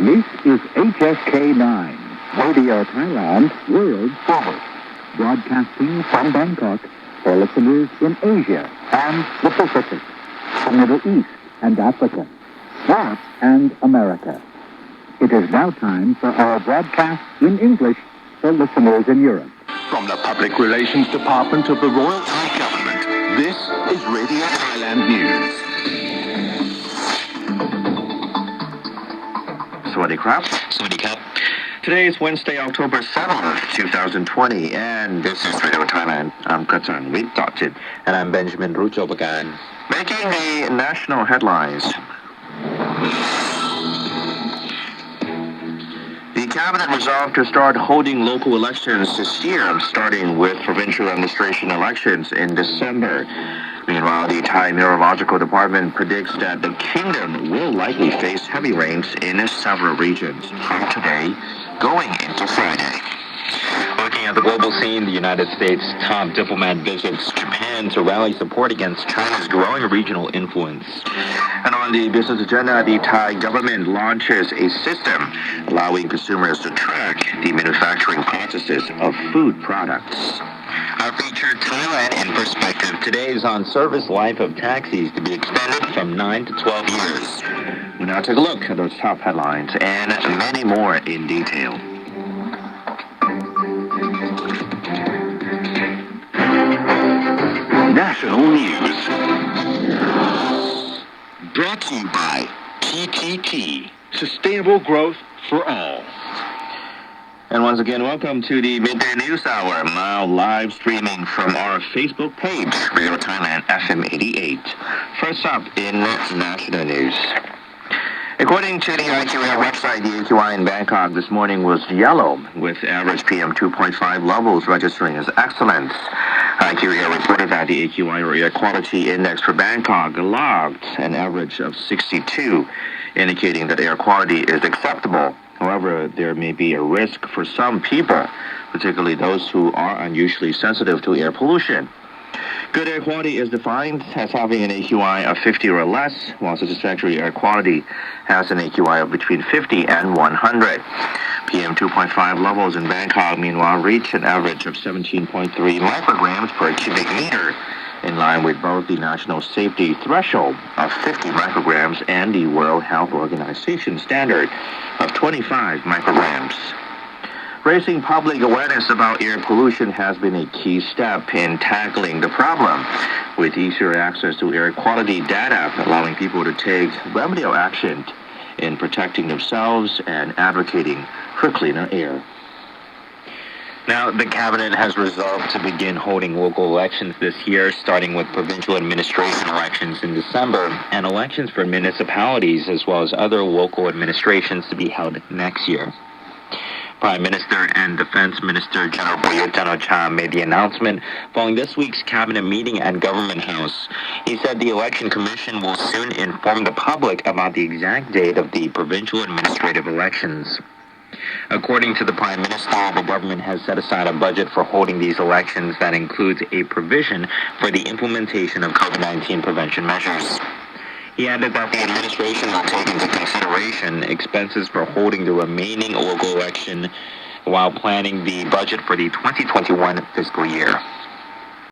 This is HSK9, Radio Thailand World Service, broadcasting from Bangkok for listeners in Asia and the Pacific, the Middle East and Africa, Europe and America. It is now time for our broadcast in English for listeners in Europe. From the Public Relations Department of the Royal Thai Government, this is Radio Thailand News. สวัสดีครับ Today is Wednesday, October 7th, 2020, and This is Radio Thailand. I'm Kachan Vittachin. and I'm Benjamin Ruchobagan. Making the national headlines. The cabinet resolved to start holding local elections this year, starting with provincial administration elections in December. Meanwhile, the Thai Meteorological Department predicts that the kingdom will likely face heavy rains in several regions from today going into Friday. Looking at the global scene, the United States top diplomat visits Japan to rally support against China's growing regional influence. And on the business agenda, the Thai government launches a system allowing consumers to track the manufacturing processes of food products. Our feature, Thailand in Perspective, today is on service life of taxis to be extended from 9 to 12 years. We'll now take a look at those top headlines and many more in detail. National News. Brought to you by TTT, Sustainable Growth for All. And once again, welcome to the Midday News Hour, now live streaming from our Facebook page, Radio Thailand FM 88. First up in national news. According to the IQAir website, the AQI in Bangkok this morning was yellow, with average PM 2.5 levels registering as excellent. IQAir reported that the AQI, or Air Quality Index for Bangkok, logged an average of 62, indicating that air quality is acceptable. However, there may be a risk for some people, particularly those who are unusually sensitive to air pollution. Good air quality is defined as having an AQI of 50 or less, while satisfactory air quality has an AQI of between 50 and 100. PM 2.5 levels in Bangkok, meanwhile, reach an average of 17.3 micrograms per cubic meter, in line with both the national safety threshold of 50 micrograms and the World Health Organization standard of 25 micrograms. Raising public awareness about air pollution has been a key step in tackling the problem, with easier access to air quality data allowing people to take remedial action in protecting themselves and advocating for cleaner air. Now, the cabinet has resolved to begin holding local elections this year, starting with provincial administration elections in December and elections for municipalities as well as other local administrations to be held next year. Prime Minister and Defense Minister General Prayut Chan-o-cha made the announcement following this week's cabinet meeting at Government House. He said the Election Commission will soon inform the public about the exact date of the provincial administrative elections. According to the Prime Minister, the government has set aside a budget for holding these elections that includes a provision for the implementation of COVID-19 prevention measures. He added that the administration will take into consideration expenses for holding the remaining local election while planning the budget for the 2021 fiscal year.